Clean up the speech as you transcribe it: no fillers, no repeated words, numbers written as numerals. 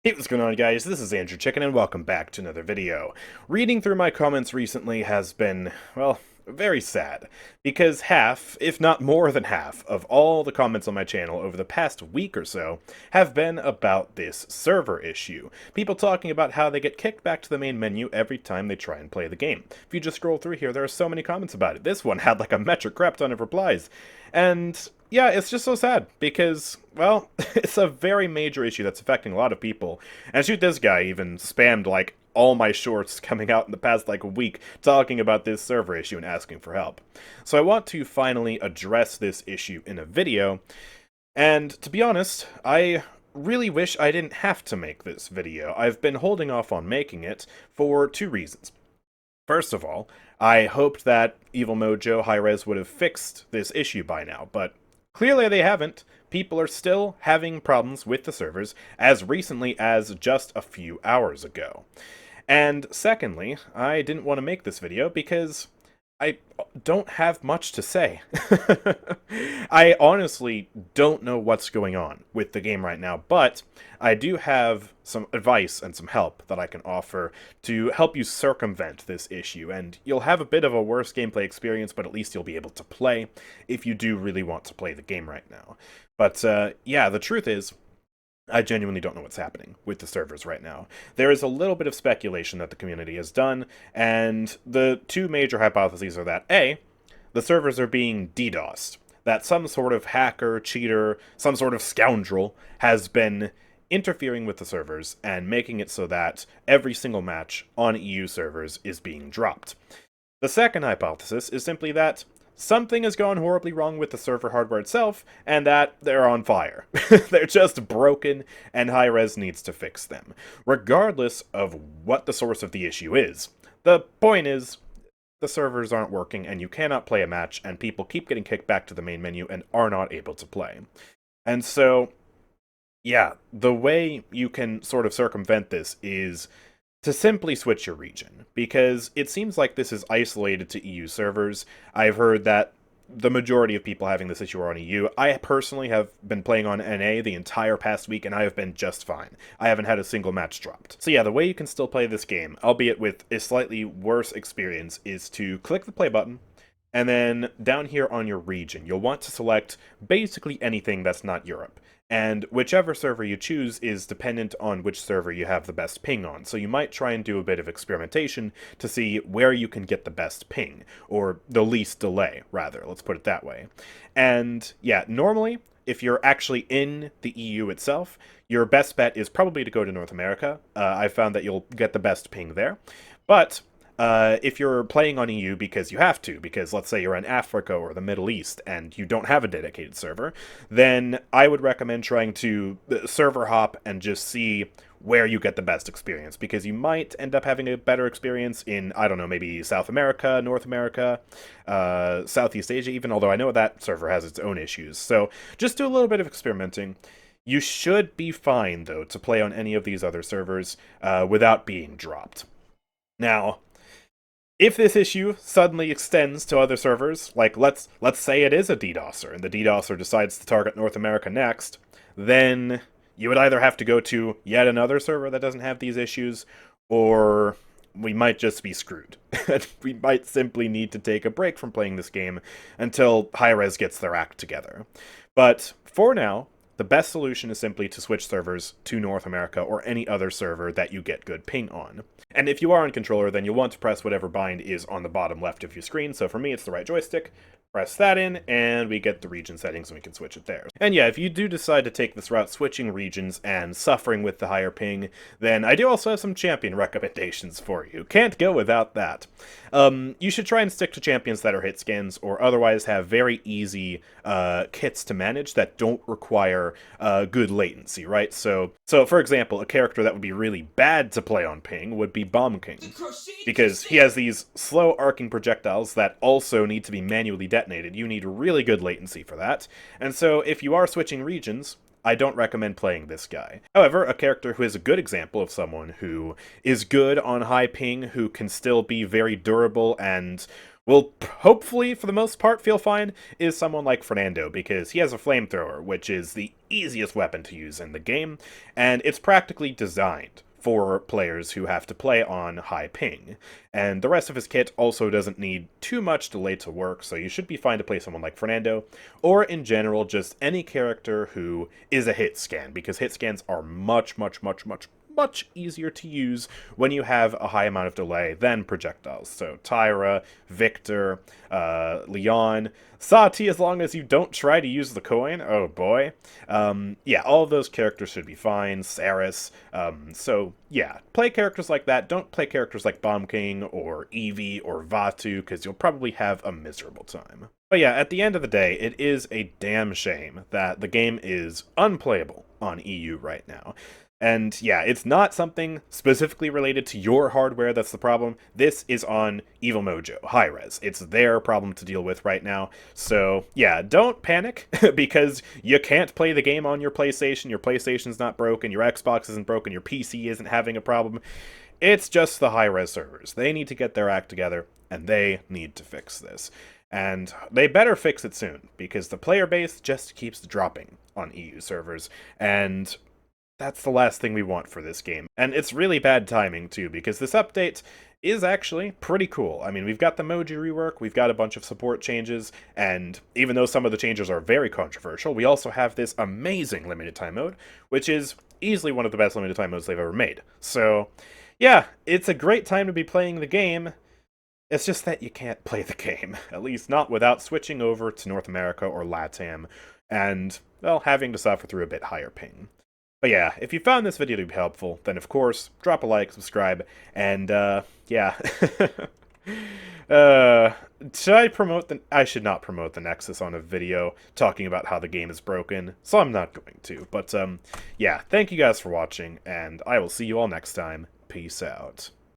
Hey, what's going on, guys? This is AndrewChicken, and welcome back to another video. Reading through my comments recently has been, well, very sad, because half, if not more than half, of all the comments on my channel over the past week or so have been about this server issue. People talking about how they get kicked back to the main menu every time they try and play the game. If you just scroll through here, there are so many comments about it. This one had like a metric crap ton of replies. And yeah, it's just so sad because, well, it's a very major issue that's affecting a lot of people. And shoot, this guy even spammed like all my shorts coming out in the past like week talking about this server issue and asking for help. So I want to finally address this issue in a video. And to be honest, I really wish I didn't have to make this video. I've been holding off on making it for two reasons. First of all, I hoped that Evil Mojo Hi-Rez would have fixed this issue by now, but clearly they haven't. People are still having problems with the servers as recently as just a few hours ago. And secondly, I didn't want to make this video because I don't have much to say. I honestly don't know what's going on with the game right now, but I do have some advice and some help that I can offer to help you circumvent this issue, and you'll have a bit of a worse gameplay experience, but at least you'll be able to play if you do really want to play the game right now. But yeah, the truth is, I genuinely don't know what's happening with the servers right now. There is a little bit of speculation that the community has done, and the two major hypotheses are that A, the servers are being DDoSed, that some sort of hacker, cheater, some sort of scoundrel has been interfering with the servers and making it so that every single match on EU servers is being dropped. The second hypothesis is simply that something has gone horribly wrong with the server hardware itself, and that they're on fire. They're just broken, and Hi-Rez needs to fix them, regardless of what the source of the issue is. The point is, the servers aren't working, and you cannot play a match, and people keep getting kicked back to the main menu and are not able to play. And so, yeah, the way you can sort of circumvent this is to simply switch your region, because it seems like this is isolated to EU servers. I've heard that the majority of people having this issue are on EU. I personally have been playing on NA the entire past week, and I have been just fine. I haven't had a single match dropped. So yeah, the way you can still play this game, albeit with a slightly worse experience, is to click the play button, and then down here on your region, you'll want to select basically anything that's not Europe. And whichever server you choose is dependent on which server you have the best ping on. So you might try and do a bit of experimentation to see where you can get the best ping, or the least delay, rather, let's put it that way. And yeah, normally, if you're actually in the EU itself, your best bet is probably to go to North America. I've found that you'll get the best ping there. But if you're playing on EU because you have to, because let's say you're in Africa or the Middle East and you don't have a dedicated server, then I would recommend trying to server hop and just see where you get the best experience, because you might end up having a better experience in, I don't know, maybe South America, North America, Southeast Asia even, although I know that server has its own issues. So just do a little bit of experimenting. You should be fine, though, to play on any of these other servers without being dropped. Now, if this issue suddenly extends to other servers, like let's say it is a DDoSer, and the DDoSer decides to target North America next, then you would either have to go to yet another server that doesn't have these issues, or we might just be screwed. We might simply need to take a break from playing this game until Hi-Rez gets their act together. But for now, the best solution is simply to switch servers to North America or any other server that you get good ping on. And if you are on controller, then you'll want to press whatever bind is on the bottom left of your screen. So for me, it's the right joystick. Press that in, and we get the region settings, and we can switch it there. And yeah, if you do decide to take this route, switching regions and suffering with the higher ping, then I do also have some champion recommendations for you. Can't go without that. You should try and stick to champions that are hit scans, or otherwise have very easy kits to manage that don't require good latency, right? So for example, a character that would be really bad to play on ping would be Bomb King, because he has these slow arcing projectiles that also need to be manually detonated. You need really good latency for that. And so if you are switching regions, I don't recommend playing this guy. However, a character who is a good example of someone who is good on high ping, who can still be very durable and, will hopefully, for the most part, feel fine is someone like Fernando, because he has a flamethrower, which is the easiest weapon to use in the game, and it's practically designed for players who have to play on high ping. And the rest of his kit also doesn't need too much delay to work, so you should be fine to play someone like Fernando, or in general, just any character who is a hit scan, because hit scans are much easier to use when you have a high amount of delay than projectiles. So Tyra, Victor, Leon, Sati, as long as you don't try to use the coin. Oh boy. Yeah, all of those characters should be fine. Saris. So yeah, play characters like that. Don't play characters like Bomb King or Eevee or Vatu, because you'll probably have a miserable time. But yeah, at the end of the day, it is a damn shame that the game is unplayable on EU right now. And yeah, it's not something specifically related to your hardware that's the problem. This is on Evil Mojo, Hi-Rez. It's their problem to deal with right now. So yeah, don't panic, because you can't play the game on your PlayStation. Your PlayStation's not broken, your Xbox isn't broken, your PC isn't having a problem. It's just the Hi-Rez servers. They need to get their act together, and they need to fix this. And they better fix it soon, because the player base just keeps dropping on EU servers, and that's the last thing we want for this game. And it's really bad timing, too, because this update is actually pretty cool. I mean, we've got the Moji rework, we've got a bunch of support changes, and even though some of the changes are very controversial, we also have this amazing limited time mode, which is easily one of the best limited time modes they've ever made. So, yeah, it's a great time to be playing the game. It's just that you can't play the game, at least not without switching over to North America or LATAM, and, well, having to suffer through a bit higher ping. But yeah, if you found this video to be helpful, then of course, drop a like, subscribe, and, yeah. Should I promote the... I should not promote the Nexus on a video talking about how the game is broken, so I'm not going to. But, yeah, thank you guys for watching, and I will see you all next time. Peace out.